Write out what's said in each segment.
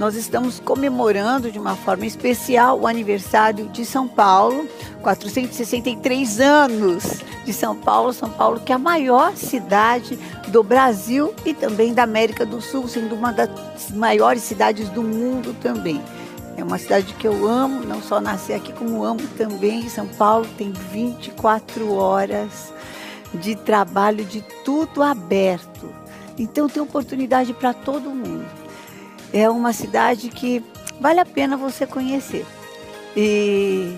nós estamos comemorando de uma forma especial o aniversário de São Paulo, 463 anos de São Paulo, que é a maior cidade do Brasil e também da América do Sul, sendo uma das maiores cidades do mundo também. É uma cidade que eu amo, não só nasci aqui, como amo também. São Paulo tem 24 horas de trabalho, de tudo aberto. Então tem oportunidade para todo mundo. É uma cidade que vale a pena você conhecer. E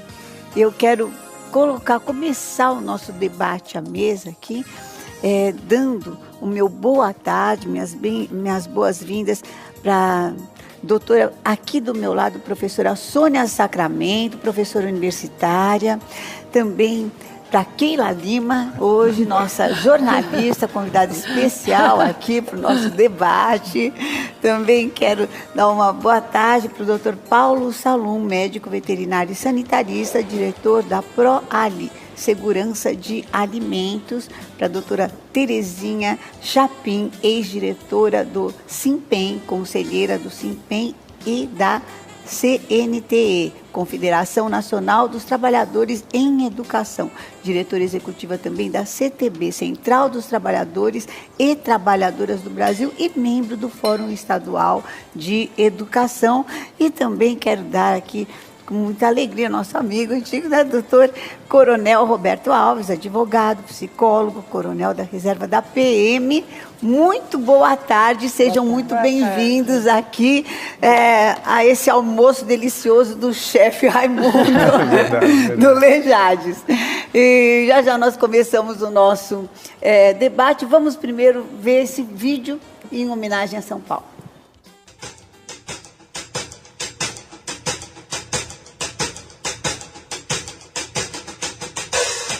eu quero começar o nosso debate à mesa aqui, dando o meu boa tarde, minhas boas-vindas para doutora, aqui do meu lado, professora Sônia Sacramento, professora universitária, também para Keila Lima, hoje nossa jornalista, convidada especial aqui para o nosso debate. Também quero dar uma boa tarde para o doutor Paulo Salum, médico veterinário e sanitarista, diretor da ProAli, Segurança de Alimentos, para a doutora Terezinha Chapim, ex-diretora do SINPEM, conselheira do SINPEM e da CNTE, Confederação Nacional dos Trabalhadores em Educação, diretora executiva também da CTB, Central dos Trabalhadores e Trabalhadoras do Brasil e membro do Fórum Estadual de Educação. E também quero dar aqui com muita alegria, nosso amigo antigo, né, doutor Coronel Roberto Alves, advogado, psicólogo, coronel da reserva da PM. Muito boa tarde, sejam muito bem-vindos aqui a esse almoço delicioso do chefe Raimundo do Lejades. E já nós começamos o nosso debate. Vamos primeiro ver esse vídeo em homenagem a São Paulo.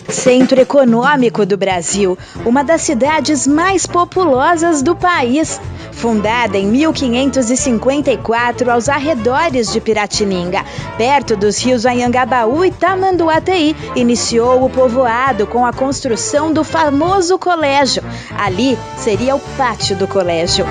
Centro econômico do Brasil, uma das cidades mais populosas do país. Fundada em 1554 aos arredores de Piratininga, perto dos rios Anhangabaú e Tamanduateí, iniciou o povoado com a construção do famoso colégio. Ali seria o pátio do colégio.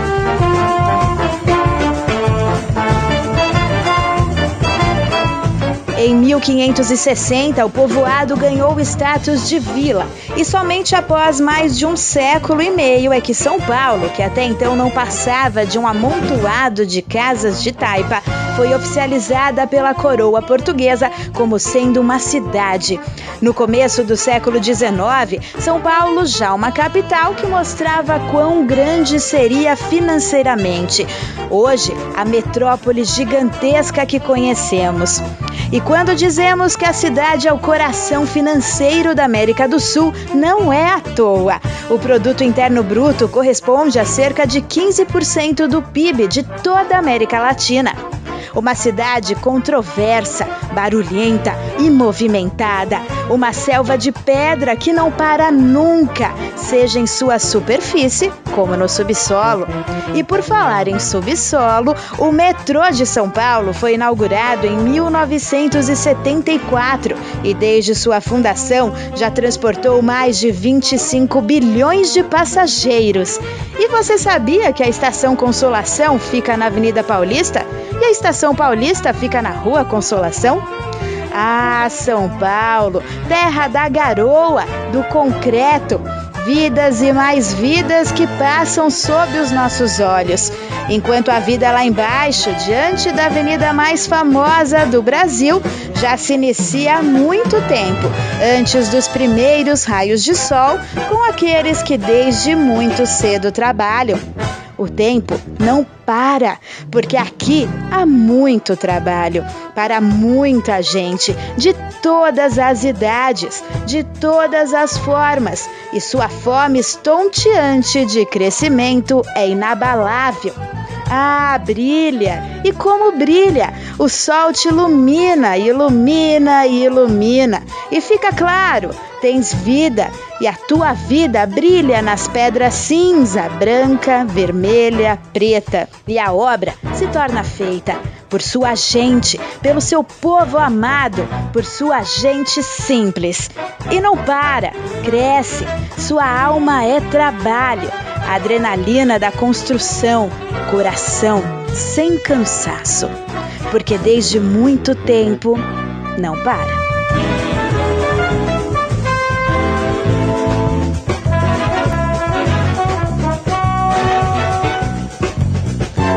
Em 1560, o povoado ganhou o status de vila e somente após mais de um século e meio é que São Paulo, que até então não passava de um amontoado de casas de taipa, foi oficializada pela coroa portuguesa como sendo uma cidade. No começo do século XIX, São Paulo já uma capital que mostrava quão grande seria financeiramente. Hoje, a metrópole gigantesca que conhecemos. E quando dizemos que a cidade é o coração financeiro da América do Sul, não é à toa. O Produto Interno Bruto corresponde a cerca de 15% do PIB de toda a América Latina. Uma cidade controversa, barulhenta e movimentada. Uma selva de pedra que não para nunca, seja em sua superfície como no subsolo. E por falar em subsolo, o metrô de São Paulo foi inaugurado em 1974 e desde sua fundação já transportou mais de 25 bilhões de passageiros. E você sabia que a Estação Consolação fica na Avenida Paulista? E a Estação Paulista fica na Rua Consolação? Ah, São Paulo, terra da garoa, do concreto. Vidas e mais vidas que passam sob os nossos olhos. Enquanto a vida lá embaixo, diante da avenida mais famosa do Brasil, já se inicia há muito tempo, antes dos primeiros raios de sol, com aqueles que desde muito cedo trabalham. O tempo não para, porque aqui há muito trabalho para muita gente, de todas as idades, de todas as formas, e sua fome estonteante de crescimento é inabalável. Ah, brilha! E como brilha! O sol te ilumina, ilumina e ilumina. E fica claro, tens vida e a tua vida brilha nas pedras cinza, branca, vermelha, preta. E a obra se torna feita por sua gente, pelo seu povo amado, por sua gente simples. E não para, cresce, sua alma é trabalho, a adrenalina da construção, coração, sem cansaço, porque desde muito tempo não para.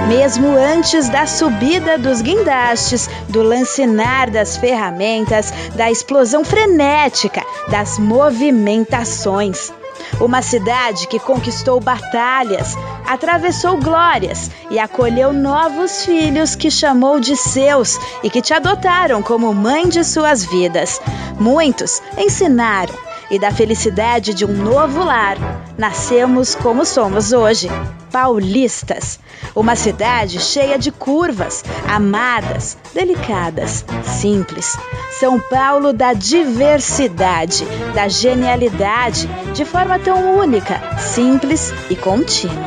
Mesmo antes da subida dos guindastes, do lancenar das ferramentas, da explosão frenética, das movimentações. Uma cidade que conquistou batalhas, atravessou glórias e acolheu novos filhos que chamou de seus e que te adotaram como mãe de suas vidas. Muitos ensinaram e da felicidade de um novo lar, nascemos como somos hoje, paulistas. Uma cidade cheia de curvas, amadas, delicadas, simples. São Paulo da diversidade, da genialidade, de forma tão única, simples e contínua.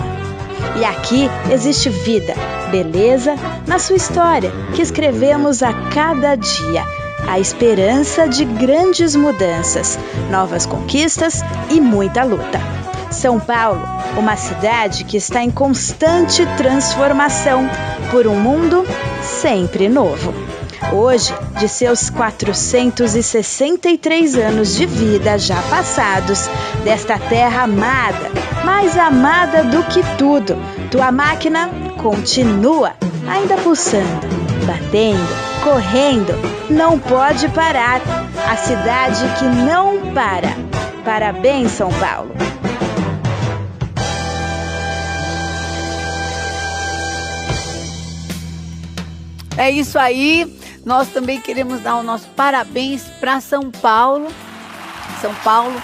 E aqui existe vida, beleza na sua história, que escrevemos a cada dia. A esperança de grandes mudanças, novas conquistas e muita luta. São Paulo, uma cidade que está em constante transformação por um mundo sempre novo. Hoje, de seus 463 anos de vida já passados, desta terra amada, mais amada do que tudo, tua máquina continua ainda pulsando, batendo, correndo, não pode parar. A cidade que não para. Parabéns, São Paulo! É isso aí. Nós também queremos dar o nosso parabéns para São Paulo. São Paulo,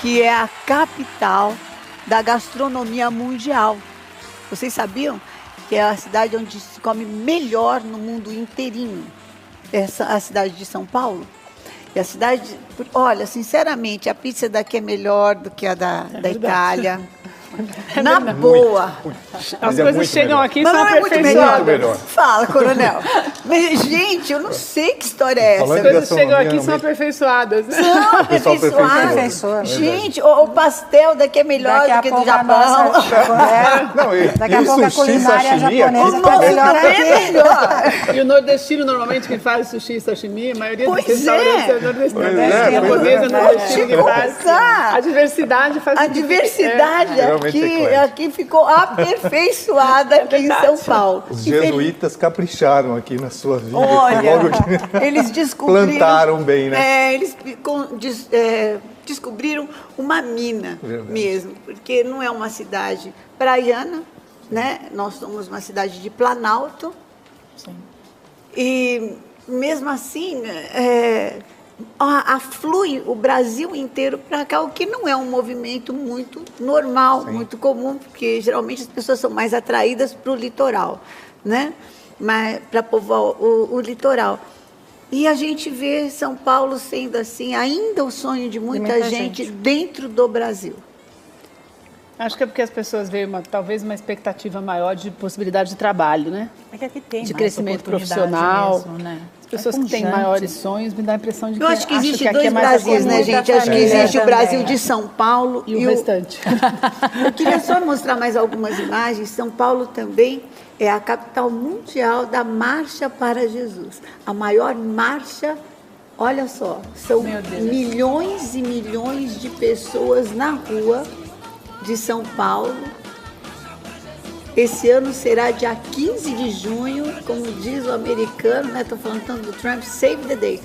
que é a capital da gastronomia mundial. Vocês sabiam que é a cidade onde se come melhor no mundo inteirinho? Essa a cidade de São Paulo. E a cidade, olha, sinceramente, a pizza daqui é melhor do que a da Itália. Na boa. As coisas chegam aqui e Mas são não é muito aperfeiçoadas. melhor. Fala, coronel. Mas, gente, eu não sei que história é essa. As coisas chegam aqui e são aperfeiçoadas. São aperfeiçoadas. Gente, o pastel daqui é melhor do que do Japão. Daqui a pouco a culinária japonesa está melhor aqui. E o nordestino, normalmente, que faz sushi e sashimi, a maioria dos Pois restaurantes é. é nordestino. é. Japonês é nordestino que faz. Contar. A diversidade faz... A diversidade Realmente aqui ficou aperfeiçoada aqui em São Paulo. Os jesuítas capricharam aqui na sua vida. Olha, Logo que eles descobriram... plantaram bem, né? Eles descobriram uma mina. Verdade. Mesmo, porque não é uma cidade praiana, né? Nós somos uma cidade de Planalto. Sim. E mesmo assim, aflui o Brasil inteiro para cá, o que não é um movimento muito normal, Sim. muito comum, porque geralmente as pessoas são mais atraídas para o litoral, né? Mas para povoar o litoral. E a gente vê São Paulo sendo assim, ainda o sonho de muita gente dentro do Brasil. Acho que é porque as pessoas veem talvez uma expectativa maior de possibilidade de trabalho, né? É que aqui tem De mais crescimento oportunidade profissional. mesmo, né? As pessoas É que têm pujante. maiores sonhos me dá a impressão de que Eu acho que existe aqui dois é mais Brasis, né, acolhido. gente? Acho que família existe o também. Brasil de São Paulo E o restante. Eu queria só mostrar mais algumas imagens. São Paulo também é a capital mundial da Marcha para Jesus. A maior marcha, olha só, são Meu Deus. milhões e milhões de pessoas na rua de São Paulo. Esse ano será dia 15 de junho, como diz o americano, né? Estou falando tanto do Trump, save the date.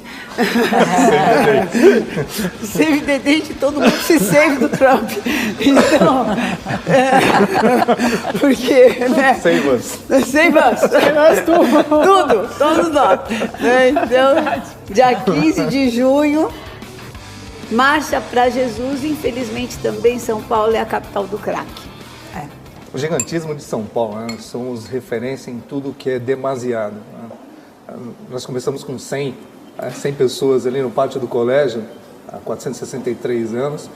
Save the date, todo mundo se save do Trump. Então, porque, né? Save us. Save us. Tudo, todos nós. Né? Então, dia 15 de junho, Marcha para Jesus. Infelizmente também São Paulo é a capital do crack. O gigantismo de São Paulo, né? Somos referência em tudo que é demasiado. Né? Nós começamos com 100 pessoas ali no pátio do colégio, há 463 anos.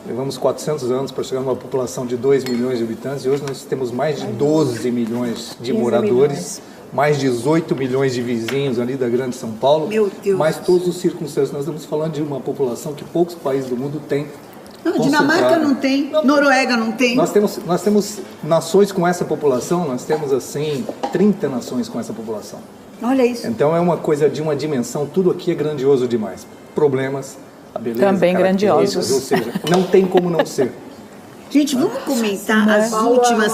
Levamos 400 anos para chegar numa população de 2 milhões de habitantes e hoje nós temos mais de 12 milhões de moradores, mais 18 milhões de vizinhos ali da grande São Paulo. Meu Deus. Mais todos os circunstâncias. Nós estamos falando de uma população que poucos países do mundo têm Não, Dinamarca não tem, Noruega não tem. Nós temos nações com essa população, nós temos assim 30 nações com essa população. Olha isso. Então é uma coisa de uma dimensão, tudo aqui é grandioso demais. Problemas, a beleza, também grandiosos. Ou seja, não tem como não ser. Gente, vamos comentar as últimas,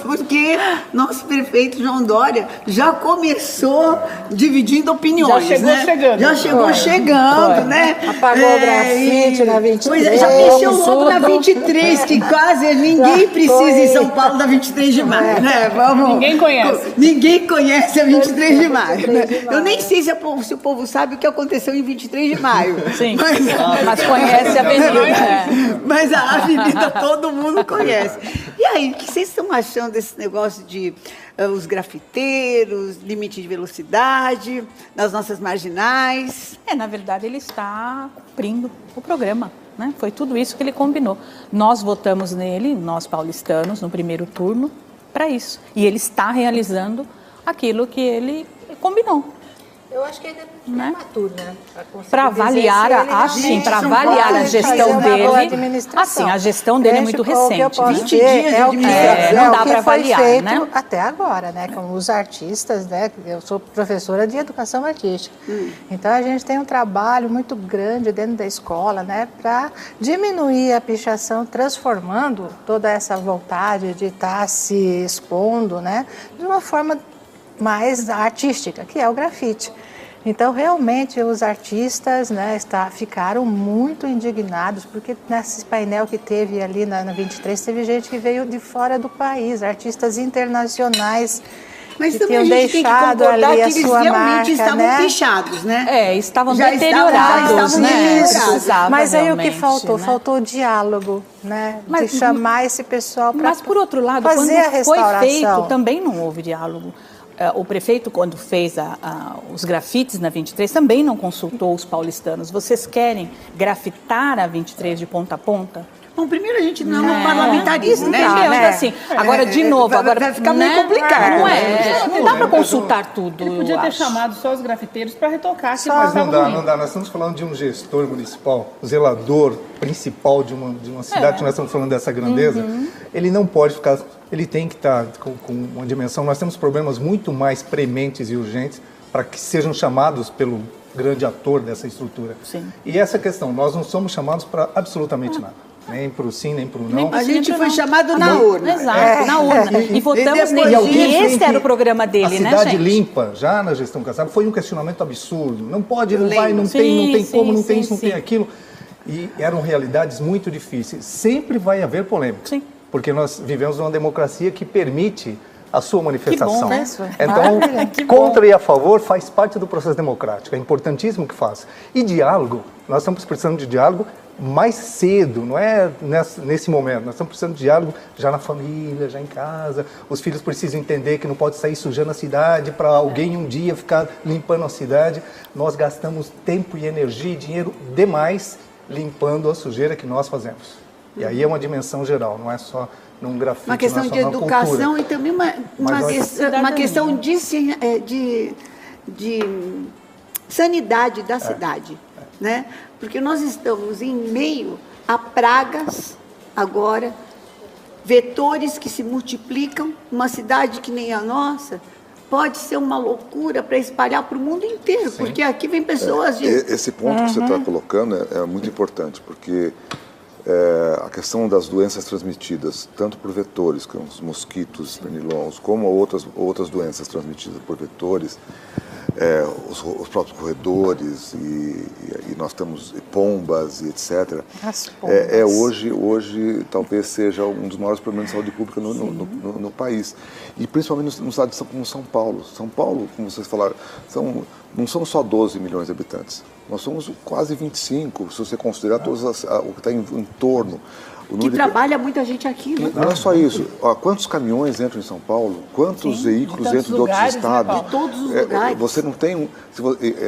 porque nosso prefeito João Dória já começou dividindo opiniões, Já chegou chegando, né? Apagou o grafite na 23. Pois é, já mexeu logo na 23, que quase ninguém precisa em São Paulo da 23 de maio, né? Ninguém conhece. Ninguém conhece a 23 de maio. Né? Eu nem sei se o povo sabe o que aconteceu em 23 de maio. Sim, mas conhece a avenida. Mas a avenida todo mundo conhece. E aí, o que vocês estão achando desse negócio de os grafiteiros, limite de velocidade, nas nossas marginais? Na verdade, ele está cumprindo o programa, né? Foi tudo isso que ele combinou. Nós votamos nele, nós paulistanos, no primeiro turno, para isso. E ele está realizando aquilo que ele combinou. Eu acho que ainda é prematuro, né? Para avaliar, para avaliar a gestão dele. Assim, a gestão dele é muito recente. 20 dias de administração. Não dá para avaliar, né? Até agora, né? Como os artistas, né? Eu sou professora de educação artística. Então a gente tem um trabalho muito grande dentro da escola, né? Para diminuir a pichação, transformando toda essa vontade de estar se expondo, né? De uma forma mais artística, que é o grafite. Então, realmente, os artistas, né, ficaram muito indignados, porque nesse painel que teve ali na 23, teve gente que veio de fora do país, artistas internacionais, mas que tinham deixado ali a eles sua realmente marca, estavam né? Pichados, né? Estavam deteriorados, né? Mas aí o que faltou? Né? Faltou o diálogo, né? De chamar esse pessoal para Mas, por outro lado, fazer a quando foi restauração. feito, também não houve diálogo. O prefeito, quando fez os grafites na 23, também não consultou os paulistanos. Vocês querem grafitar a 23 de ponta a ponta? Bom, primeiro a gente não é um parlamentarismo, né? Mas assim, agora de novo, vai ficar meio complicado. Não dá para consultar tudo. Ele podia ter chamado só os grafiteiros para retocar. Mas não dá. Nós estamos falando de um gestor municipal, zelador principal de uma cidade, que nós estamos falando dessa grandeza. Ele não pode ficar, ele tem que estar com uma dimensão. Nós temos problemas muito mais prementes e urgentes para que sejam chamados pelo grande ator dessa estrutura. Sim. E essa questão, nós não somos chamados para absolutamente nada. Nem para o sim, nem para o não. A gente foi chamado na urna. Exato, na urna. E votamos nele. E esse era o programa dele, né, gente? A cidade limpa, já na gestão Kassab, foi um questionamento absurdo. Não pode, não vai, não tem como, não tem isso, não tem aquilo. E eram realidades muito difíceis. Sempre vai haver polêmica. Sim. Porque nós vivemos numa democracia que permite a sua manifestação. Que bom, né? Então, contra e a favor faz parte do processo democrático. É importantíssimo que faça. E diálogo, nós estamos precisando de diálogo mais cedo, não é nesse momento. Nós estamos precisando de diálogo já na família, já em casa. Os filhos precisam entender que não pode sair sujando a cidade para alguém um dia ficar limpando a cidade. Nós gastamos tempo e energia e dinheiro demais limpando a sujeira que nós fazemos. E aí é uma dimensão geral, não é só num grafite. Uma questão de educação cultura. E também uma questão de sanidade da cidade, né? Porque nós estamos em meio a pragas agora, vetores que se multiplicam. Uma cidade que nem a nossa pode ser uma loucura para espalhar para o mundo inteiro, porque aqui vem pessoas de... Esse ponto que você está colocando é muito importante, porque a questão das doenças transmitidas, tanto por vetores, como os mosquitos, pernilongos, como outras doenças transmitidas por vetores, os próprios corredores e nós temos pombas e etc. Hoje talvez seja um dos maiores problemas de saúde pública no país. E principalmente no estado como São Paulo. São Paulo, como vocês falaram, não são só 12 milhões de habitantes. Nós somos quase 25, se você considerar o que está em torno. Que trabalha muita gente aqui, né? Não é só isso. Quantos caminhões entram em São Paulo? Quantos veículos entram de outros estados? De todos os lugares. Você não tem...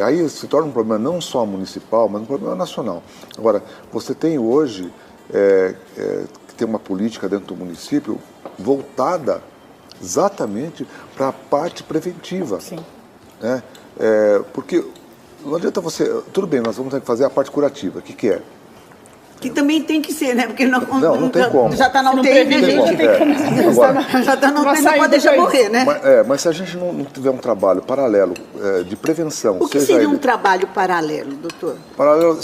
aí se torna um problema não só municipal, mas um problema nacional. Agora, você tem hoje que ter uma política dentro do município voltada exatamente para a parte preventiva. Sim. Né? Porque Não adianta você... Tudo bem, nós vamos ter que fazer a parte curativa. O que é? Que também tem que ser, né? Porque não tem como. Já está na UTI, né, gente? Já está na UTI, não pode deixar morrer, né? Mas se a gente não tiver um trabalho paralelo de prevenção... O que seria um trabalho paralelo, doutor? Paralelo,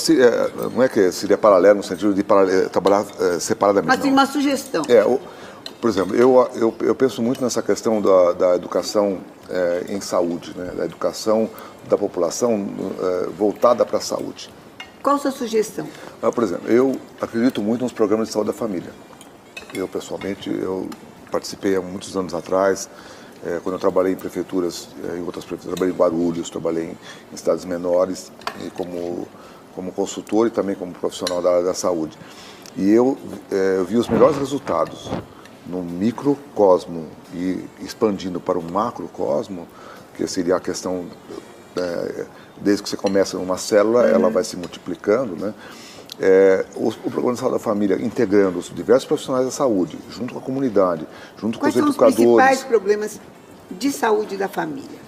não é que seria paralelo no sentido de trabalhar separadamente. Mas tem uma sugestão. Por exemplo, eu penso muito nessa questão da educação em saúde, né? Da educação da população voltada para a saúde. Qual a sua sugestão? Por exemplo, eu acredito muito nos programas de saúde da família. Eu, pessoalmente, participei há muitos anos atrás, quando eu trabalhei em prefeituras, em outras prefeituras, trabalhei em Guarulhos, trabalhei em cidades menores, e como consultor e também como profissional da área da saúde. E eu vi os melhores resultados no microcosmo e expandindo para o macrocosmo, que seria a questão... desde que você começa numa célula, ela vai se multiplicando, né? O programa de saúde da família integrando os diversos profissionais da saúde, junto com a comunidade, junto com os educadores. Quais são os principais problemas de saúde da família?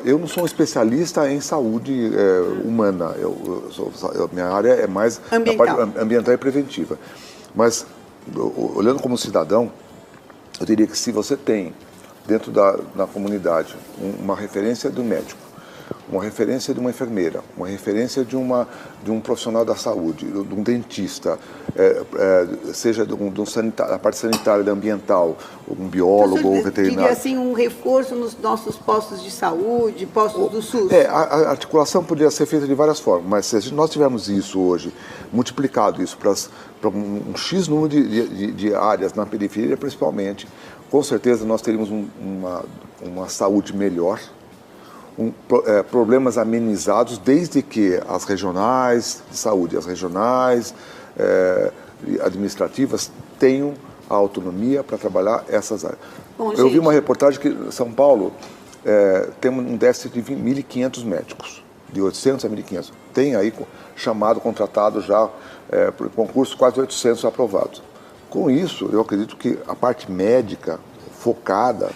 Eu não sou um especialista em saúde humana, minha área é mais ambiental. A parte ambiental e preventiva. Mas, olhando como cidadão, eu diria que se você tem dentro da comunidade uma referência do médico, uma referência de uma enfermeira, uma referência de um profissional da saúde, de um dentista, seja de um sanitário, a parte sanitária e ambiental, um biólogo ou veterinário. Diria assim, um reforço nos nossos postos de saúde, postos do SUS? A articulação poderia ser feita de várias formas, mas se nós tivermos isso hoje, multiplicado isso para um X número de áreas na periferia, principalmente, com certeza nós teríamos uma saúde melhor, problemas amenizados, desde que as regionais de saúde, as regionais administrativas tenham a autonomia para trabalhar essas áreas. Bom, eu vi uma reportagem que São Paulo tem um déficit de 1.500 médicos, de 800 a 1.500. Tem aí contratado já por concurso, quase 800 aprovados. Com isso, eu acredito que a parte médica focada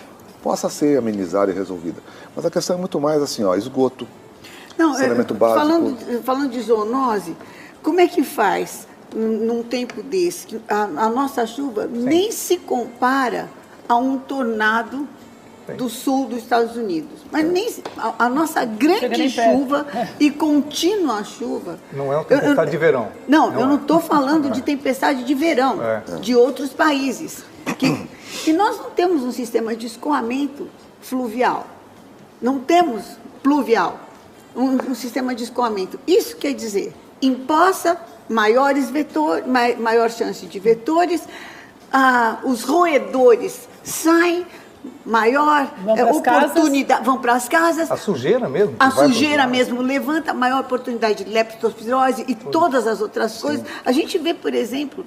possa ser amenizada e resolvida. Mas a questão é muito mais assim, esgoto, saneamento básico. Falando de zoonose, como é que faz num tempo desse? A nossa chuva nem se compara a um tornado do sul dos Estados Unidos. Mas nem a nossa grande chuva e contínua chuva... Não é uma tempestade de verão. Não, eu não estou falando de tempestade de verão, de outros países. E nós não temos um sistema de escoamento fluvial. Não temos pluvial, um sistema de escoamento. Isso quer dizer, empoça maior chance de vetores, os roedores saem, maior oportunidade, vão para as casas. A sujeira mesmo? A sujeira mesmo levanta, maior oportunidade de leptospirose e todas as outras coisas. A gente vê, por exemplo...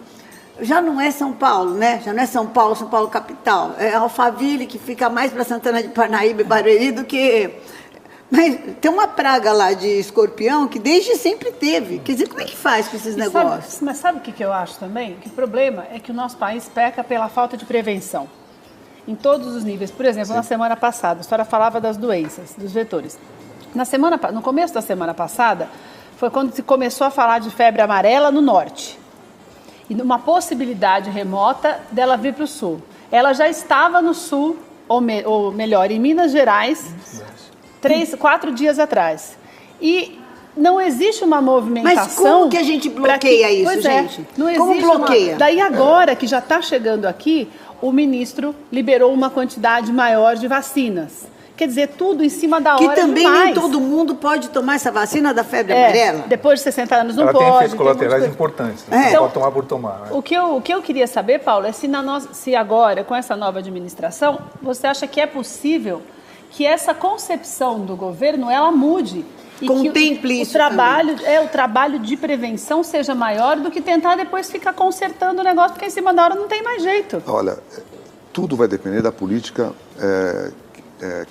Já não é São Paulo, né? Já não é São Paulo capital. É Alphaville, que fica mais para Santana de Parnaíba e Barueri do que... Mas tem uma praga lá de escorpião que desde sempre teve. Quer dizer, como é que faz com esses negócios? Mas sabe o que eu acho também? Que o problema é que o nosso país peca pela falta de prevenção. Em todos os níveis. Por exemplo, na semana passada, a senhora falava das doenças, dos vetores. No começo da semana passada, foi quando se começou a falar de febre amarela no norte. E uma possibilidade remota dela vir para o sul. Ela já estava no sul, ou melhor, em Minas Gerais, 4 dias atrás. E não existe uma movimentação... Mas como que a gente bloqueia isso, gente? Não existe como bloqueia? Daí agora, que já está chegando aqui, o ministro liberou uma quantidade maior de vacinas. Quer dizer, tudo em cima da hora Que também demais. nem todo mundo pode tomar essa vacina da febre amarela. Depois de 60 anos não Ela pode. Tem efeitos colaterais importantes. Não Então, pode tomar por tomar. Né? O que eu queria saber, Paulo, é se agora, com essa nova administração, você acha que é possível que essa concepção do governo, ela mude? E contemple isso o trabalho de prevenção seja maior do que tentar depois ficar consertando o negócio, porque em cima da hora não tem mais jeito. Olha, tudo vai depender da política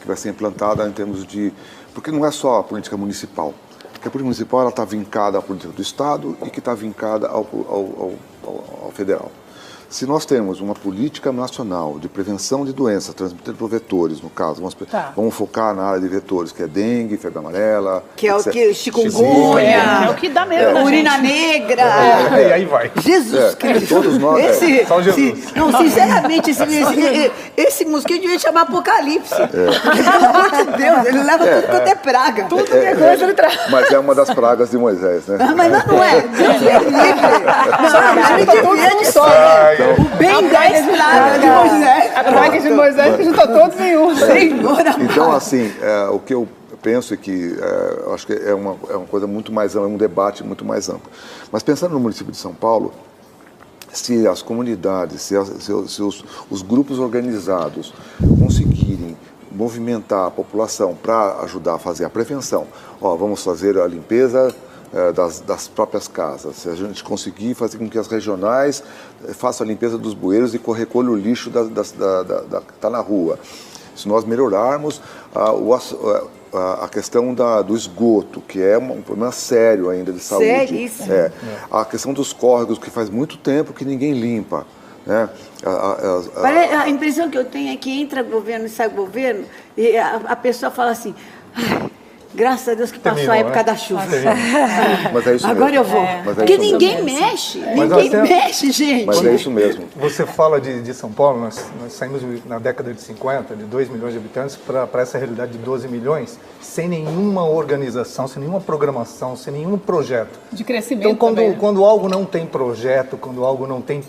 que vai ser implantada em termos de... Porque não é só a política municipal. Porque a política municipal está vincada à política do Estado e que está vincada ao federal. Se nós temos uma política nacional de prevenção de doenças transmitidas por vetores, no caso, vamos focar na área de vetores, que é dengue, febre amarela... Que é o etc. que chikungunya, É o que dá mesmo na urina gente. negra. E aí vai. Jesus Cristo. Todos nós... Só Jesus. Não, sinceramente, esse mosquito devia chamar Apocalipse. Porque, pelo amor de Deus, ele leva tudo quanto é praga. Tudo que é coisa ele traz. Mas é uma das pragas de Moisés, né? Mas não é. Deus me livre. Não, a gente devia de só. O bem 10 pragas de Moisés. A praga de Moisés que junta todos em um. Senhor amado. Então, assim, o que eu penso é que acho que é uma coisa muito mais ampla, um debate muito mais amplo. Mas pensando no município de São Paulo, se as comunidades, se os grupos organizados conseguirem movimentar a população para ajudar a fazer a prevenção, vamos fazer a limpeza das próprias casas, se a gente conseguir fazer com que as regionais façam a limpeza dos bueiros e recolham o lixo que está na rua, se nós melhorarmos a questão do esgoto, que é um problema sério ainda de saúde. Seríssimo. A questão dos córregos, que faz muito tempo que ninguém limpa. Né? A impressão que eu tenho é que entra governo e sai governo, e a pessoa fala assim... Graças a Deus que passou a época da chuva. Mas é isso Agora mesmo. eu vou. Porque ninguém mexe. Ninguém mexe, gente. Mas é isso mesmo. Você fala de São Paulo, nós saímos na década de 50, de 2 milhões de habitantes, para essa realidade de 12 milhões, sem nenhuma organização, sem nenhuma programação, sem nenhum projeto. De crescimento. Então, também, quando algo não tem projeto, quando algo não tem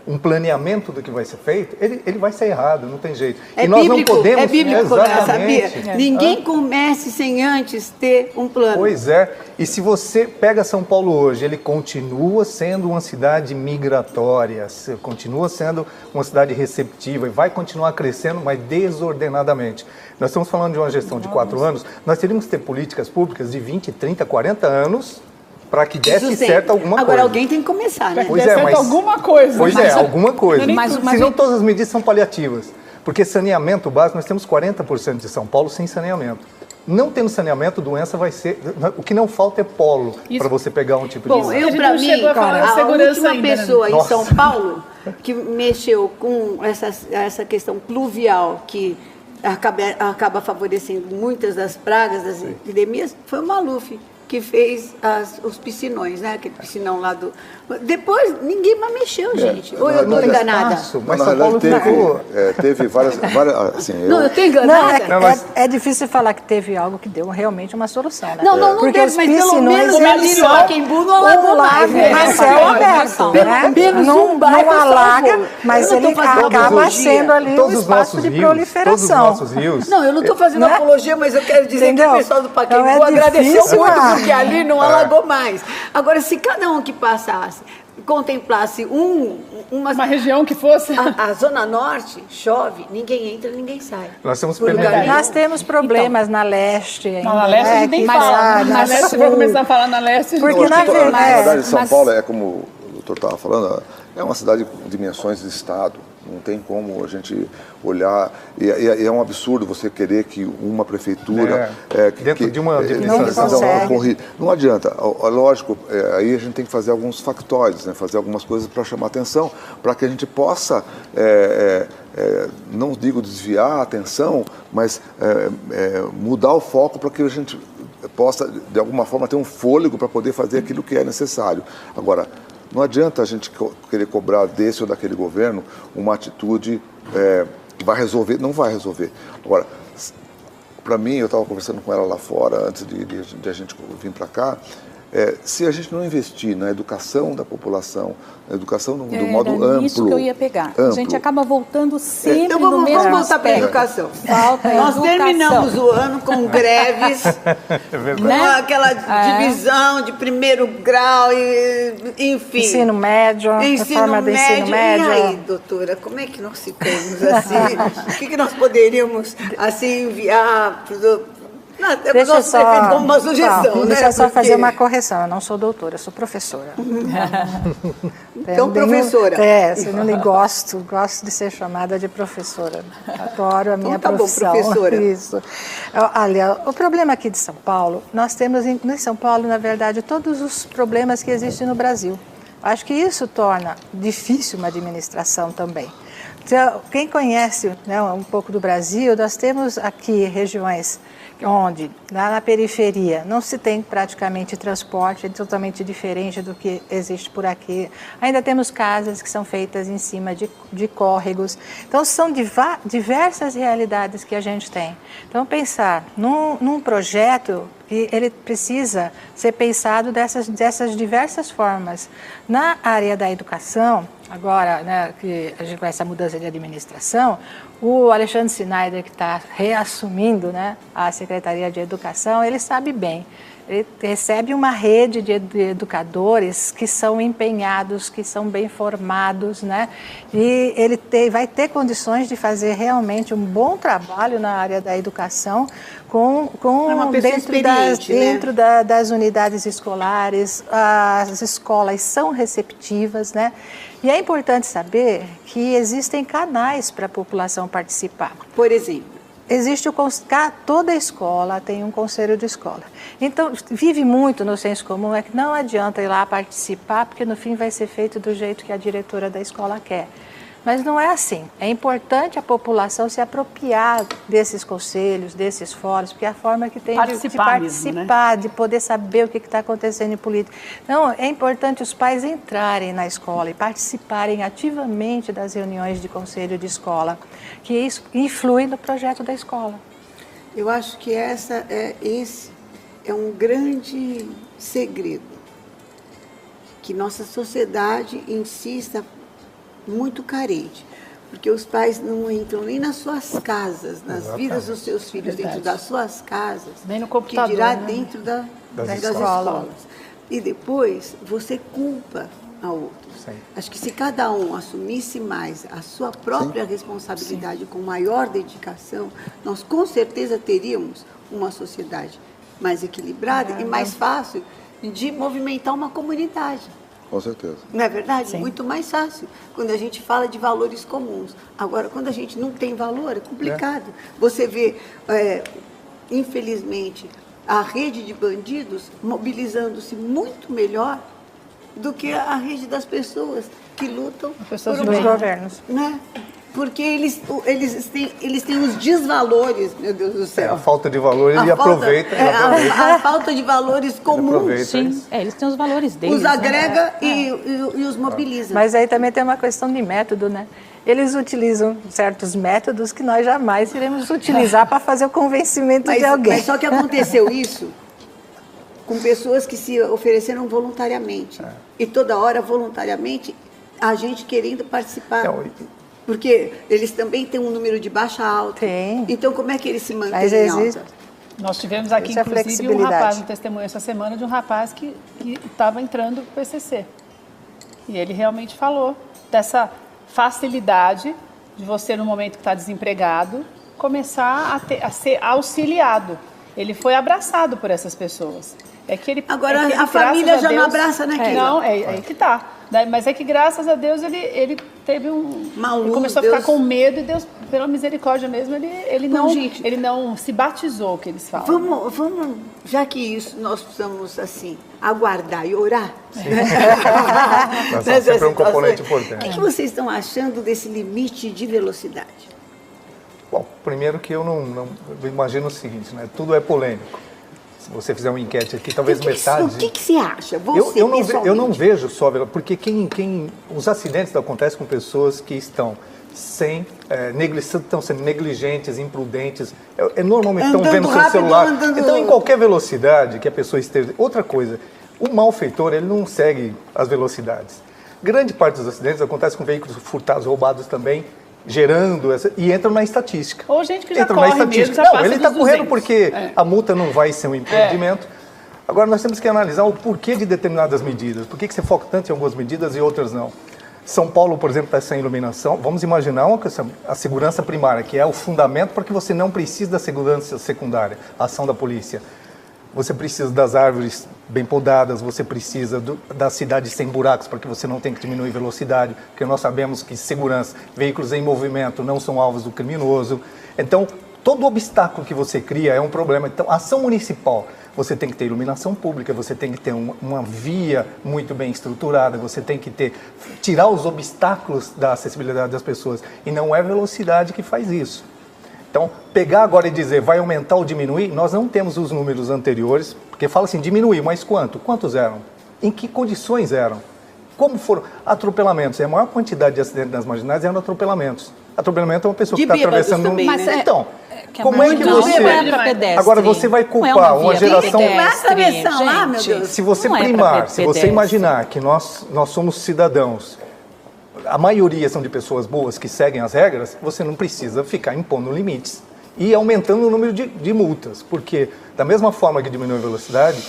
um planeamento do que vai ser feito, ele vai ser errado, não tem jeito. É e nós bíblico, não podemos... é bíblico, sabia? Exatamente. Ninguém comece sem antes ter um plano. Pois é, e se você pega São Paulo hoje, ele continua sendo uma cidade migratória, continua sendo uma cidade receptiva e vai continuar crescendo, mas desordenadamente. Nós estamos falando de uma gestão de 4 anos, nós teríamos que ter políticas públicas de 20, 30, 40 anos para que desse certo alguma coisa. Agora alguém tem que começar, né? Pois é, mas... alguma coisa. Pois é, alguma coisa. Mas senão todas as medidas são paliativas. Porque saneamento básico, nós temos 40% de São Paulo sem saneamento. Não tendo saneamento, doença vai ser... O que não falta é polo para você pegar um tipo de doença. Eu, para mim, a última pessoa em São Paulo que mexeu com essa questão pluvial, que acaba favorecendo muitas das pragas, das epidemias, foi o Maluf, que fez os piscinões, né? Aquele piscinão lá do... Depois, ninguém mais mexeu, gente. Ou eu estou enganada? Mas na realidade teve várias assim, Não, eu estou enganada? É difícil falar que teve algo que deu realmente uma solução, né? Não Porque teve, os mas pelo menos piscinões, ali no Pacaembu não alagou mais. a céu aberto, né? menos Não alaga, mas Eu não ele tô fazendo acaba apologia. sendo ali um Todos os espaço nossos de rios, proliferação. todos os nossos rios... Não, eu não estou fazendo Né? apologia, mas eu quero dizer Entendeu? que o pessoal do Pacaembu Então é agradeceu difícil, muito, ah. porque ali não alagou mais. Agora, se cada um que passasse contemplasse Uma região que fosse... A Zona Norte chove, ninguém entra, ninguém sai. Nós temos Por lugar perdido. Nós temos problemas na leste ainda. Não, na leste a gente nem fala. Na leste, se for começar a falar na leste... Porque na verdade, São mas- Paulo como o doutor estava falando, é uma cidade com dimensões de estado. Não tem como a gente olhar... E é um absurdo você querer que uma prefeitura... dentro de uma administração. Não adianta. Lógico, aí a gente tem que fazer alguns factóides, né? Fazer algumas coisas para chamar atenção, para que a gente possa, não digo desviar a atenção, mas mudar o foco para que a gente possa, de alguma forma, ter um fôlego para poder fazer aquilo que é necessário. Agora, não adianta a gente querer cobrar desse ou daquele governo uma atitude que vai resolver, não vai resolver. Agora, para mim, eu estava conversando com ela lá fora, antes de a gente vir para cá, se a gente não investir na educação da população, na educação do modo amplo... Isso que eu ia pegar. A gente acaba voltando sempre Então no mesmo vamos voltar para a aspecto. educação. Falta Nós educação. terminamos o ano com greves, com Né? aquela divisão de primeiro grau, enfim. Ensino médio, reforma do ensino médio. E aí, doutora, como é que nós ficamos assim? O que nós poderíamos assim enviar para os... Deixa eu só, como uma sugestão, né? deixa eu só Porque... fazer uma correção. Eu não sou doutora, eu sou professora. Então, professora. Se não lhe gosto de ser chamada de professora. Adoro a minha Então, tá bom, profissão. professora. Isso. Olha, o problema aqui de São Paulo, nós temos em São Paulo, na verdade, todos os problemas que existem no Brasil. Acho que isso torna difícil uma administração também. Então, quem conhece, né, um pouco do Brasil, nós temos aqui regiões onde, lá na periferia, não se tem praticamente transporte, é totalmente diferente do que existe por aqui. Ainda temos casas que são feitas em cima de córregos. Então, são diversas realidades que a gente tem. Então, pensar num projeto que ele precisa ser pensado dessas diversas formas. Na área da educação, agora, né, que a gente com essa mudança de administração, o Alexandre Schneider, que está reassumindo, né, a Secretaria de Educação, ele sabe bem. Ele recebe uma rede de educadores que são empenhados, que são bem formados, né? E ele vai ter condições de fazer realmente um bom trabalho na área da educação dentro das unidades escolares. As escolas são receptivas, né? E é importante saber que existem canais para a população participar. Por exemplo? Existe toda escola tem um conselho de escola. Então, vive muito no senso comum, é que não adianta ir lá participar, porque no fim vai ser feito do jeito que a diretora da escola quer. Mas não é assim. É importante a população se apropriar desses conselhos, desses fóruns, porque é a forma que tem de participar, mesmo, né? De poder saber o que está acontecendo em política. Então, é importante os pais entrarem na escola e participarem ativamente das reuniões de conselho de escola, que isso influi no projeto da escola. Eu acho que esse é um grande segredo, que nossa sociedade insista muito carente, porque os pais não entram nem nas suas casas, nas vidas dos seus filhos, dentro das suas casas, nem no computador, que dirá né? Dentro das escolas. E depois você culpa a outros. Sim. Acho que se cada um assumisse mais a sua própria responsabilidade com maior dedicação, nós com certeza teríamos uma sociedade mais equilibrada e mais fácil de movimentar uma comunidade. Com certeza. Não é verdade? Sim. Muito mais fácil, quando a gente fala de valores comuns. Agora, quando a gente não tem valor, é complicado. Você vê, infelizmente, a rede de bandidos mobilizando-se muito melhor do que a rede das pessoas que lutam por governos. Né? Porque eles têm os desvalores, meu Deus do céu. A falta de valor, ele aproveita. A falta de valores comuns. Sim, eles têm os valores deles. Os agrega e os mobiliza. Mas aí também tem uma questão de método, né? Eles utilizam certos métodos que nós jamais iremos utilizar para fazer o convencimento de alguém. Mas só que aconteceu isso com pessoas que se ofereceram voluntariamente. E toda hora, voluntariamente, a gente querendo participar. Porque eles também têm um número de baixa alta. Tem. Então, como é que eles se mantêm em alta? Nós tivemos aqui, inclusive, um rapaz, um testemunho essa semana de um rapaz que estava entrando para o PCC. E ele realmente falou dessa facilidade de você, no momento que está desempregado, começar a ser auxiliado. Ele foi abraçado por essas pessoas. Agora, a família já não abraça, né, Keila? Não, é aí que tá. Mas é que, graças a Deus, ele teve ele começou a ficar com medo e Deus, pela misericórdia mesmo, ele não se batizou, que eles falam. Vamos, já que isso nós precisamos, assim, aguardar e orar. É sempre um componente importante. O que vocês estão achando desse limite de velocidade? Bom, primeiro que eu não imagino o seguinte, né? Tudo é polêmico. Se você fizer uma enquete aqui, talvez metade... O que você acha? Eu não vejo só... Porque os acidentes acontecem com pessoas que estão sendo negligentes, imprudentes. Normalmente estão vendo seu celular. Então, em qualquer velocidade que a pessoa esteja... Outra coisa, o malfeitor, ele não segue as velocidades. Grande parte dos acidentes acontece com veículos furtados, roubados também, gerando e entram na estatística. Ou gente que já corre mesmo, já passa ele está correndo 200. Porque a multa não vai ser um impedimento. Agora, nós temos que analisar o porquê de determinadas medidas. Por que você foca tanto em algumas medidas e outras não? São Paulo, por exemplo, está sem iluminação. Vamos imaginar a segurança primária, que é o fundamento para que você não precise da segurança secundária, a ação da polícia. Você precisa das árvores bem podadas, você precisa da cidade sem buracos para que você não tenha que diminuir velocidade, porque nós sabemos que segurança, veículos em movimento não são alvos do criminoso. Então, todo obstáculo que você cria é um problema. Então, ação municipal, você tem que ter iluminação pública, você tem que ter uma via muito bem estruturada, você tem que tirar os obstáculos da acessibilidade das pessoas. E não é velocidade que faz isso. Então, pegar agora e dizer vai aumentar ou diminuir, nós não temos os números anteriores, porque fala assim, diminuir, mas quanto? Quantos eram? Em que condições eram? Como foram? Atropelamentos. A maior quantidade de acidentes nas marginais eram atropelamentos. Atropelamento é uma pessoa que está atravessando... Também, mas, né? Então, como é que você... Agora, você vai culpar uma geração... Não vai atravessar lá, meu Deus. Se você primar, se você imaginar que nós somos cidadãos, a maioria são de pessoas boas que seguem as regras, você não precisa ficar impondo limites e aumentando o número de multas, porque da mesma forma que diminui a velocidade,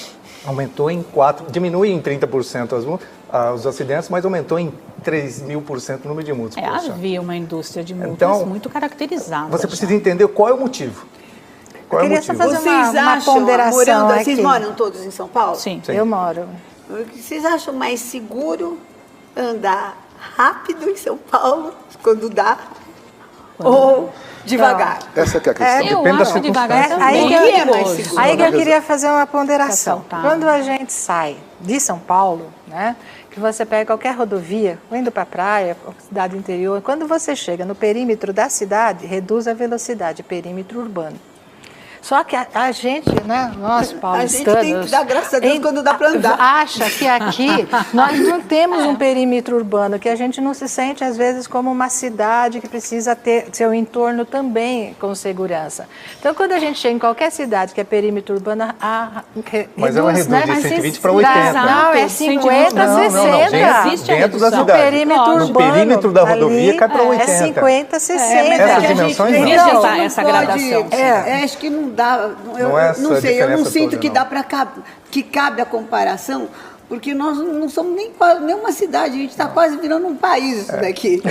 diminui em 30% os acidentes, mas aumentou em 3.000% o número de multas. Havia uma indústria de multas muito caracterizada. Você precisa entender qual é o motivo. Eu queria só fazer Vocês uma ponderação aqui. Vocês moram todos em São Paulo? Sim. Eu moro. Vocês acham mais seguro andar rápido em São Paulo, quando dá, ou devagar? Essa que é a questão. Eu acho devagar também. Aí que eu queria fazer uma ponderação. Quando a gente sai de São Paulo, né, que você pega qualquer rodovia, ou indo para a praia, cidade interior, quando você chega no perímetro da cidade, reduz a velocidade, perímetro urbano. Só que a gente, né, nós paulistanos... A gente tem que dar graças a Deus quando dá para andar. Acha que aqui nós não temos um perímetro urbano, que a gente não se sente, às vezes, como uma cidade que precisa ter seu entorno também com segurança. Então, quando a gente chega em qualquer cidade que é perímetro urbano, mas ela reduz de 120 para 80. Não, é 50, 60. Não. Existe dentro da cidade. O perímetro da rodovia cai para 80. É 50, 60. Essas dimensões não. Então, essa gradação. Acho que não dá, não sei, eu não sinto que dá para que cabe a comparação, porque nós não somos nem uma cidade, a gente está quase virando um país isso daqui.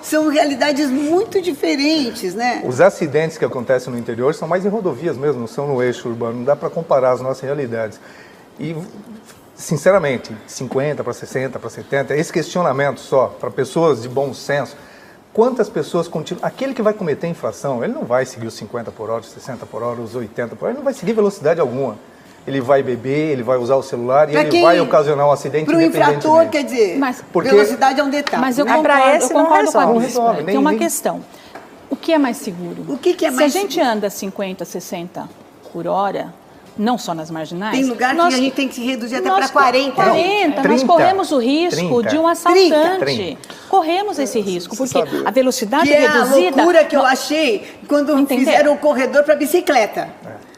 São realidades muito diferentes, né? Os acidentes que acontecem no interior são mais em rodovias mesmo, não são no eixo urbano, não dá para comparar as nossas realidades. E, sinceramente, 50 para 60 para 70, esse questionamento só, para pessoas de bom senso, quantas pessoas continuam... Aquele que vai cometer infração, ele não vai seguir os 50 por hora, os 60 por hora, os 80 por hora, ele não vai seguir velocidade alguma. Ele vai beber, ele vai usar o celular e ele vai ocasionar um acidente para o infrator, quer dizer, velocidade é um detalhe. Mas eu concordo com isso. Tem uma questão. O que é mais seguro? O que é mais seguro? Se a gente anda 50, 60 por hora... Não só nas marginais. Tem lugar que a gente tem que se reduzir até para 40. 40. Nós corremos o risco de um assaltante. 30. Corremos esse risco, porque a velocidade reduzida... É a loucura que eu achei quando fizeram o corredor para bicicleta.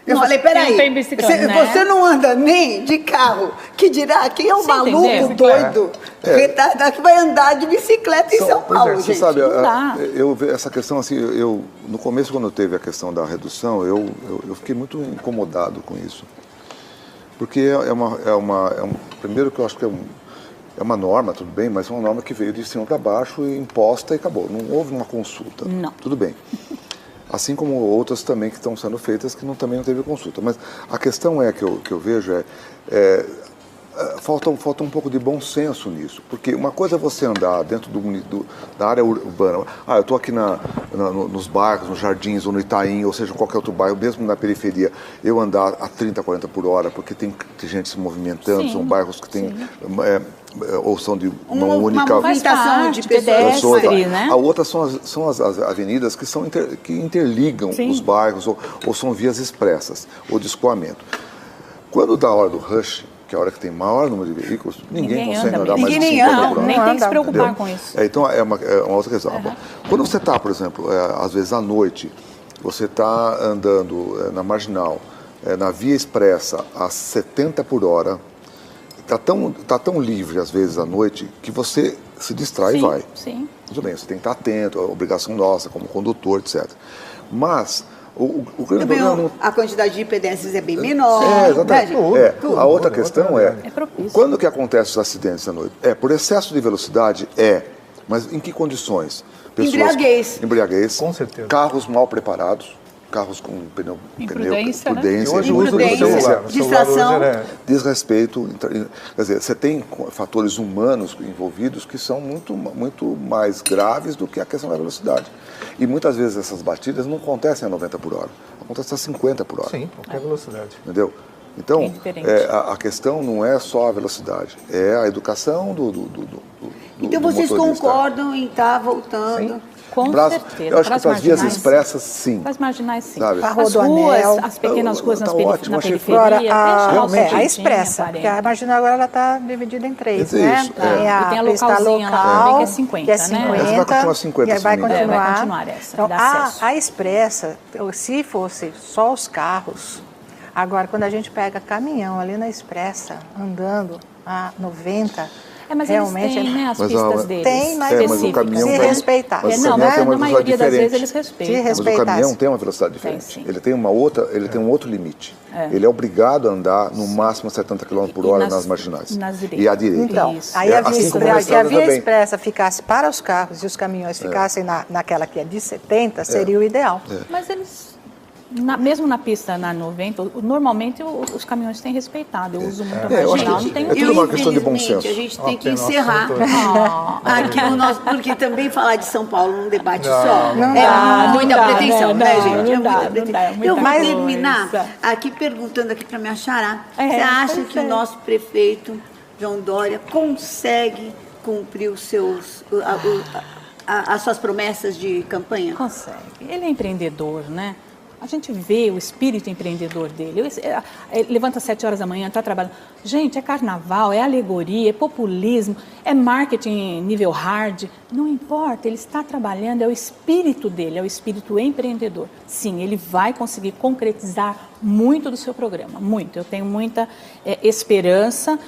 Eu falei, peraí, você não anda nem de carro, que dirá, quem é um maluco doido, retardado, que vai andar de bicicleta em São Paulo, gente? Você sabe, eu essa questão assim, no começo, quando teve a questão da redução, eu fiquei muito incomodado com isso. Porque primeiro que eu acho que é uma norma, tudo bem, mas é uma norma que veio de cima para baixo, imposta e acabou. Não houve uma consulta. Não. Tudo bem. Assim como outras também que estão sendo feitas que também não teve consulta. Mas a questão que eu vejo falta um pouco de bom senso nisso. Porque uma coisa é você andar dentro da área urbana. Eu estou aqui nos bairros, nos jardins, ou no Itaim, ou seja, em qualquer outro bairro, mesmo na periferia, eu andar a 30, 40 por hora, porque tem gente se movimentando, são bairros que tem... ou são de uma única movimentação de pessoas, né? A outra são as avenidas que interligam os bairros, ou são vias expressas, ou de escoamento. Quando dá a hora do rush, que é a hora que tem maior número de veículos, ninguém consegue andar mais de 50 por hora. Nem tem que se preocupar com isso. Então, é uma outra questão. Bom, quando você está, por exemplo, às vezes à noite, você está andando na Marginal, na via expressa, a 70 por hora, está tão livre, às vezes, à noite, que você se distrai e vai. Sim. Tudo bem, você tem que estar atento, é obrigação nossa, como condutor, etc. Mas... A quantidade de pedestres é bem menor. Exatamente. A outra questão quando que acontecem os acidentes à noite? Por excesso de velocidade, mas em que condições? Embriaguez. Embriaguez. Com certeza. Carros mal preparados. carros com pneu Imprudência, né? prudência, E hoje o uso do celular. Distração. desrespeito. Quer dizer, você tem fatores humanos envolvidos que são muito mais graves do que a questão da velocidade. E muitas vezes essas batidas não acontecem a 90 por hora, acontecem a 50 por hora. Sim, qualquer velocidade. Entendeu? Então, É a questão não é só a velocidade, é a educação do Então vocês motorista. concordam em estar voltando? Sim. Com certeza. Eu acho que para as vias expressas, sim. Para as marginais, sim. Sabe? A As Rodoanel. ruas, as pequenas ruas Tá na ótimo, achei periferia, Agora, deixa lá o seu a jeitinho, expressa, porque a marginal agora ela está dividida em três, Isso, né? isso, Tem E a tem a pista localzinha lá também, local, que é 50, que é né? 50, Essa vai continuar 50, que vai se não me engano. continuar. Vai continuar essa, Então, dá acesso. a expressa, se fosse só os carros, agora quando a gente pega caminhão ali na expressa, andando a 90, mas realmente eles têm, né, as Mas, pistas deles. tem, mas mas o caminhão se vai- respeitar. mas o Não, caminhão tem uma na maioria das velocidade vezes diferente. eles respeitam. Se Mas o respeitasse. caminhão tem uma velocidade diferente. sim. Ele tem um outro limite. Ele é obrigado a andar no máximo a 70 km por E hora nas- nas marginais. nas direitas. E à direita. Então, Isso. aí Assim como na se a estrada via também. expressa ficasse para os carros e os caminhões ficassem naquela que é de 70, seria o ideal. Mas eles, mesmo na pista na 90, normalmente os caminhões têm respeitado. Eu uso muito a eu acho marginal, que não tem é tudo uma questão de bom Infelizmente, senso. a gente Uma tem que pena, nosso encerrar assunto aqui o nosso, porque também falar de São Paulo num debate Não. só Não é dá, muita não dá, pretensão, né? né, Não, gente? não É dá, muita não pretensão. dá, é muita Eu vou coisa. terminar aqui perguntando aqui para minha xará. É, Você acha pois que é. o nosso prefeito, João Dória, consegue cumprir os seus, as suas promessas de campanha? Consegue. Ele é empreendedor, né? A gente vê o espírito empreendedor dele. Ele levanta às 7 horas da manhã, está trabalhando. Gente, é carnaval, é alegoria, é populismo, é marketing nível hard. Não importa, ele está trabalhando, é o espírito dele, é o espírito empreendedor. Sim, ele vai conseguir concretizar muito do seu programa, muito. Eu tenho muita esperança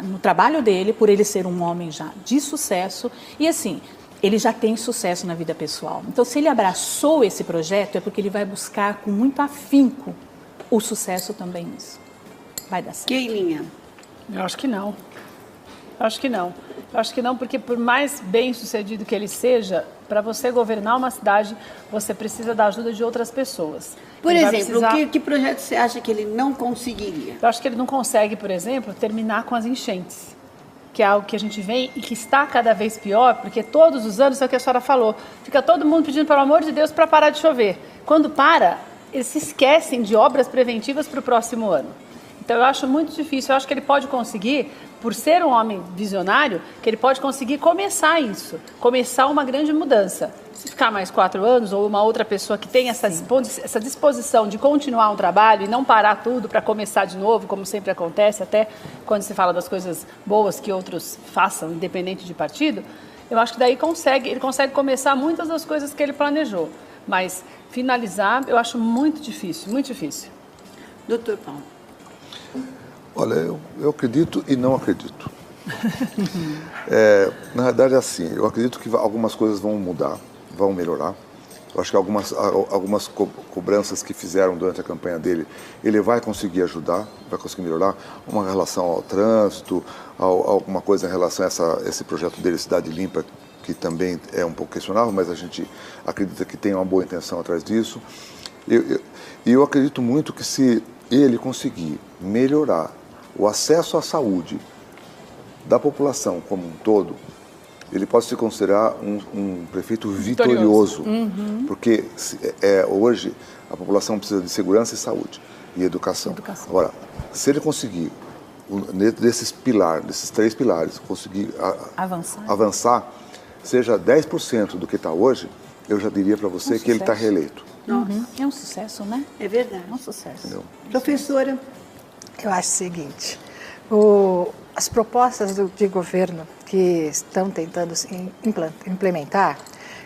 no trabalho dele, por ele ser um homem já de sucesso. E assim, ele já tem sucesso na vida pessoal. Então, se ele abraçou esse projeto, é porque ele vai buscar com muito afinco o sucesso também nisso. Vai dar certo. Keilinha. Eu acho que não. Eu acho que não. Eu acho que não, porque por mais bem sucedido que ele seja, para você governar uma cidade, você precisa da ajuda de outras pessoas. Por Ele vai exemplo, precisar- que projeto você acha que ele não conseguiria? Eu acho que ele não consegue, por exemplo, terminar com as enchentes, que é algo que a gente vê e que está cada vez pior, porque todos os anos, é o que a senhora falou, fica todo mundo pedindo, pelo amor de Deus, para parar de chover. Quando para, eles se esquecem de obras preventivas para o próximo ano. Então, eu acho muito difícil. Eu acho que ele pode conseguir, por ser um homem visionário, que ele pode conseguir começar isso, começar uma grande mudança. Se ficar mais 4 anos, ou uma outra pessoa que tem essa disposição de continuar um trabalho e não parar tudo para começar de novo, como sempre acontece, até quando se fala das coisas boas que outros façam, independente de partido, eu acho que daí ele consegue começar muitas das coisas que ele planejou. Mas finalizar, eu acho muito difícil, muito difícil. Doutor Paulo. Olha, eu acredito e não acredito. Na verdade, é assim, eu acredito que algumas coisas vão mudar, vão melhorar. Eu acho que algumas cobranças que fizeram durante a campanha dele, ele vai conseguir ajudar, vai conseguir melhorar. Uma relação ao trânsito, alguma coisa em relação a esse projeto dele, Cidade Limpa, que também é um pouco questionável, mas a gente acredita que tem uma boa intenção atrás disso. E eu acredito muito que se ele conseguir melhorar o acesso à saúde da população como um todo, ele pode se considerar um prefeito vitorioso, porque hoje a população precisa de segurança e saúde e educação. Agora, se ele conseguir, desses 3 pilares, conseguir avançar, seja 10% do que está hoje, eu já diria para você que ele está reeleito. É um sucesso, né? É verdade. É um sucesso. Entendeu? Professora. Eu acho o seguinte, as propostas de governo que estão tentando se implementar,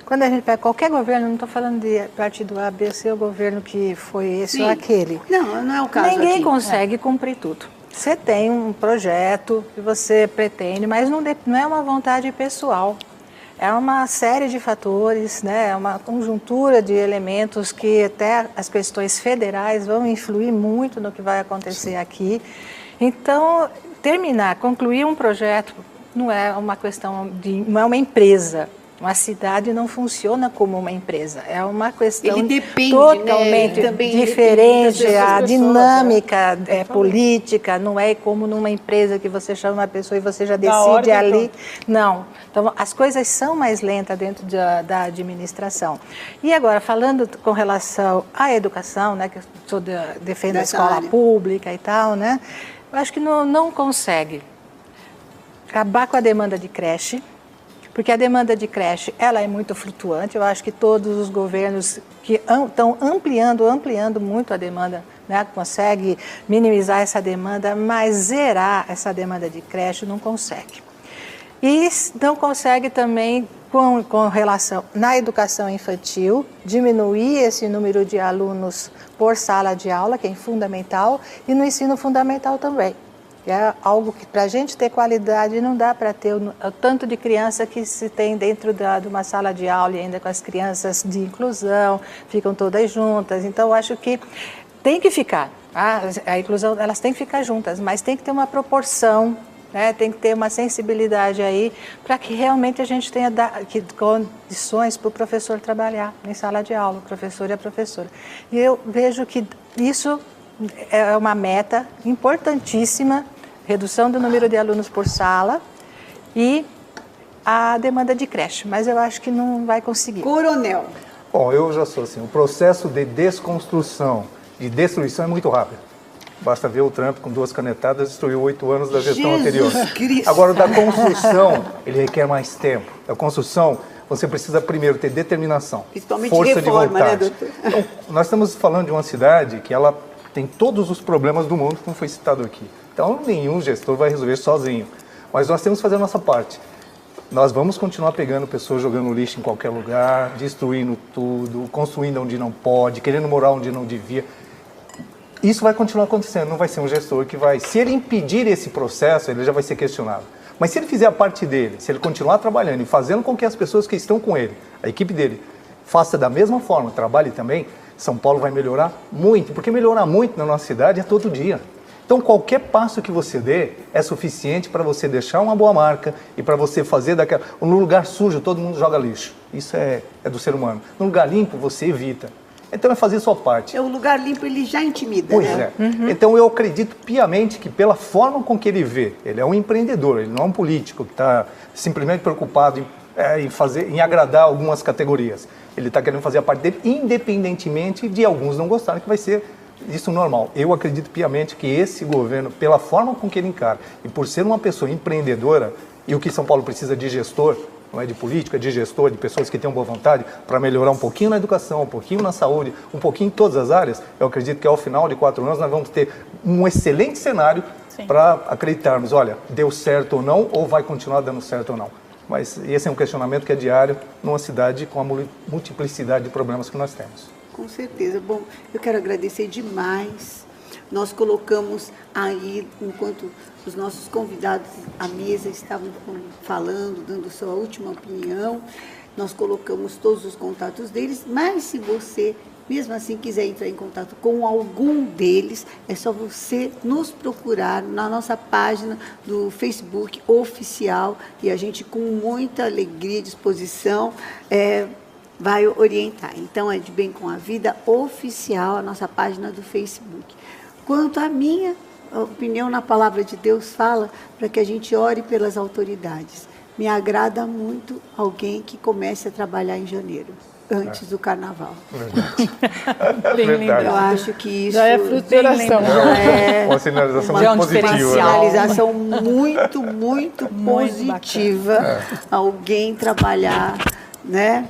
quando a gente pega qualquer governo, não estou falando de partido A, B, C, o governo que foi esse ou aquele. Não é o caso Ninguém aqui. consegue cumprir tudo. Você tem um projeto que você pretende, mas não é uma vontade pessoal. É uma série de fatores, né? É uma conjuntura de elementos que até as questões federais vão influir muito no que vai acontecer aqui. Então, concluir um projeto não é uma questão não é uma empresa, Uma cidade não funciona como uma empresa, é uma questão Ele depende, totalmente né? Também diferente, depende das a pessoas, dinâmica política, não é como numa empresa que você chama uma pessoa e você já decide ordem, ali. Não, então as coisas são mais lentas dentro da administração. E agora, falando com relação à educação, né, que eu defendo a Dessa escola área. pública e tal, né, eu acho que não consegue acabar com a demanda de creche, porque a demanda de creche ela é muito flutuante. Eu acho que todos os governos que estão ampliando muito a demanda, né, consegue minimizar essa demanda, mas zerar essa demanda de creche não consegue. E não consegue também com relação na educação infantil, diminuir esse número de alunos por sala de aula, que é fundamental, e no ensino fundamental também. É algo que, para a gente ter qualidade, não dá para ter o tanto de criança que se tem dentro de uma sala de aula, e ainda com as crianças de inclusão, ficam todas juntas. Então, eu acho que tem que ficar, a inclusão, elas têm que ficar juntas, mas tem que ter uma proporção, né? Tem que ter uma sensibilidade aí, para que realmente a gente tenha condições para o professor trabalhar em sala de aula, o professor e a professora. E eu vejo que isso é uma meta importantíssima, redução do número de alunos por sala e a demanda de creche, mas eu acho que não vai conseguir. Coronel. Bom, eu já sou assim, o processo de desconstrução, de destruição é muito rápido. Basta ver o Trump com 2 canetadas, destruiu 8 anos da gestão anterior. Cristo. Agora, o da construção, ele requer mais tempo. A construção, você precisa primeiro ter determinação, Principalmente força reforma, de vontade. né, doutor? Então, nós estamos falando de uma cidade que ela tem todos os problemas do mundo, como foi citado aqui. Então, nenhum gestor vai resolver sozinho. Mas nós temos que fazer a nossa parte. Nós vamos continuar pegando pessoas jogando lixo em qualquer lugar, destruindo tudo, construindo onde não pode, querendo morar onde não devia. Isso vai continuar acontecendo, não vai ser um gestor que vai... Se ele impedir esse processo, ele já vai ser questionado. Mas se ele fizer a parte dele, se ele continuar trabalhando e fazendo com que as pessoas que estão com ele, a equipe dele, faça da mesma forma, trabalhe também, São Paulo vai melhorar muito, porque melhorar muito na nossa cidade é todo dia. Então, qualquer passo que você dê é suficiente para você deixar uma boa marca e para você fazer daquela... No lugar sujo, todo mundo joga lixo. Isso é do ser humano. No lugar limpo, você evita. Então, é fazer a sua parte. O lugar limpo, ele já intimida, Pois né? é. Então, eu acredito piamente que pela forma com que ele vê, ele é um empreendedor, ele não é um político que está simplesmente preocupado em agradar algumas categorias. Ele está querendo fazer a parte dele, independentemente de alguns não gostarem, que vai ser isso normal. Eu acredito piamente que esse governo, pela forma com que ele encara, e por ser uma pessoa empreendedora, e o que São Paulo precisa de gestor, não é de política, de gestor, de pessoas que tenham boa vontade, para melhorar um pouquinho na educação, um pouquinho na saúde, um pouquinho em todas as áreas, eu acredito que ao final de 4 anos nós vamos ter um excelente cenário para acreditarmos, olha, deu certo ou não, ou vai continuar dando certo ou não. Mas esse é um questionamento que é diário numa cidade com a multiplicidade de problemas que nós temos. Com certeza. Bom, eu quero agradecer demais. Nós colocamos aí, enquanto os nossos convidados à mesa estavam falando, dando sua última opinião, nós colocamos todos os contatos deles, mas se você, mesmo assim, quiser entrar em contato com algum deles, é só você nos procurar na nossa página do Facebook oficial e a gente, com muita alegria e disposição, vai orientar. Então, é de Bem com a Vida oficial, a nossa página do Facebook. Quanto à minha opinião, na Palavra de Deus fala para que a gente ore pelas autoridades. Me agrada muito alguém que comece a trabalhar em janeiro, antes do Carnaval. Verdade. Eu acho que isso Já é fruturação. já é Uma sinalização Já é um muito positiva. uma diferencial. sinalização muito positiva. Alguém trabalhar, né?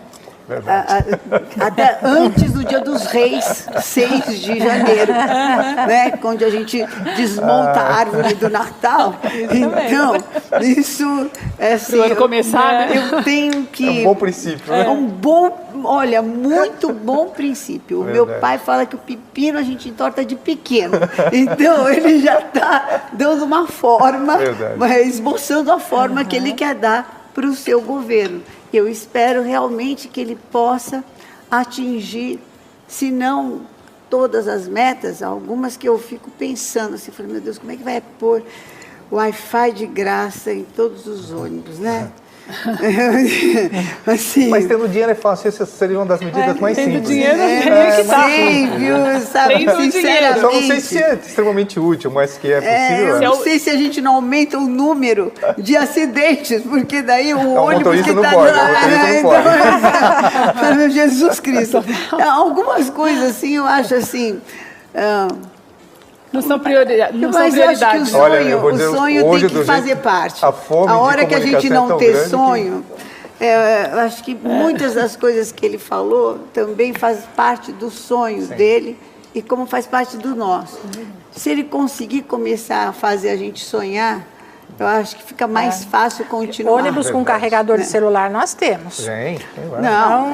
Até antes do Dia dos Reis, 6 de janeiro, né? Onde a gente desmonta a árvore do Natal. Então, isso é assim, Pro ano começar, né? eu tenho que... É um bom princípio, né? É um bom, olha, muito bom princípio. O meu pai fala que o pepino a gente entorta de pequeno. Então, ele já está dando uma forma, esboçando a forma que ele quer dar para o seu governo. Eu espero realmente que ele possa atingir, se não todas as metas, algumas que eu fico pensando, assim, falei, meu Deus, como é que vai pôr Wi-Fi de graça em todos os ônibus, né? Assim, Mas tendo dinheiro é fácil, essa seria uma das medidas mais tendo simples. dinheiro, sim, viu, sabe, Tendo dinheiro. sinceramente. Eu só não sei se é extremamente útil, mas que é possível. Eu é. não sei se a gente não aumenta o número de acidentes, porque daí o ônibus motorista que não está... pode, o motorista não Meu Jesus Cristo. Algumas coisas assim, eu acho assim... Não são prioridades. Não são Mas eu acho que prioridades. o Olha, eu vou sonho, dizer, o sonho hoje, tem que do fazer jeito- parte. a fome A de hora que a gente comunicação é não tão ter grande que- sonho, eu acho que muitas das coisas que ele falou também faz parte do sonho dele e como faz parte do nosso. Se ele conseguir começar a fazer a gente sonhar, eu acho que fica mais fácil continuar. Ônibus com carregador de celular nós temos. Tem vários. Não,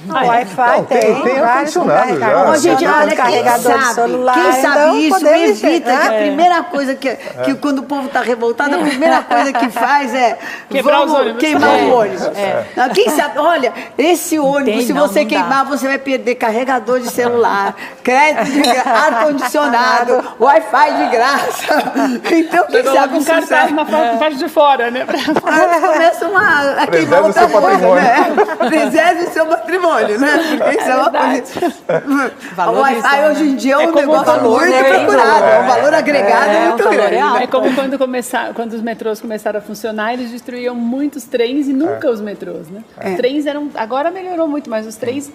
Wi-Fi Não, tem vários com ar-condicionado já. carregador. Ó, gente, olha, carregador de quem celular. sabe então isso podemos evita ter, que a né? primeira coisa que quando o povo está revoltado, a primeira coisa que faz é Quebrar os vamos ônibus. queimar o ônibus. Não, quem sabe, olha, esse ônibus, se não você dá. queimar, você vai perder carregador de celular, crédito de ar-condicionado, Wi-Fi de graça. Então, quem Chegou lá sabe com isso cartaz serve. na parte de fora, né? Eles começam a queimar Preserve o outra seu coisa, patrimônio. né? Preserve o seu patrimônio, né? Porque isso é uma coisa... O Valoriza, Wi-Fi né? hoje em dia é um como negócio valor, muito né? procurado, é um valor agregado muito valor grande. real. né? É como quando os metrôs começaram a funcionar, eles destruíam muitos trens e nunca os metrôs, né? Os trens agora melhorou muito, mas os trens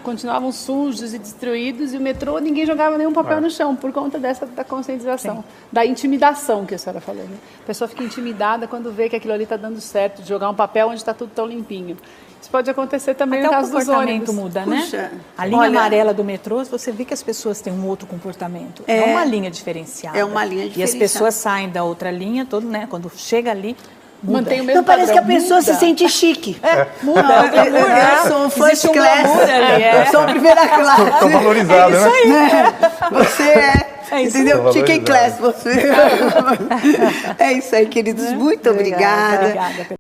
continuavam sujos e destruídos e o metrô ninguém jogava nenhum papel no chão por conta da conscientização, da intimidação que a senhora falou, né? A pessoa fica intimidada quando vê que aquilo ali está dando certo, de jogar um papel onde está tudo tão limpinho. Isso pode acontecer também Até no o caso dos comportamento ônibus. muda, Puxa, né? A linha olha- amarela do metrô, você vê que as pessoas têm um outro comportamento. É uma linha diferenciada. É uma linha E as diferenciada. pessoas saem da outra linha, né? Quando chega ali, muda. Mantém o mesmo Então parece que a padrão. pessoa se muda. sente chique. Muda, Não, é o glamour, né? eu sou first Existe um class. glamour ali, Eu sou primeira classe. Tô valorizado, né? Você é, isso entendeu? aí. Chicken class, você. É isso aí, queridos. Muito obrigada. Obrigada.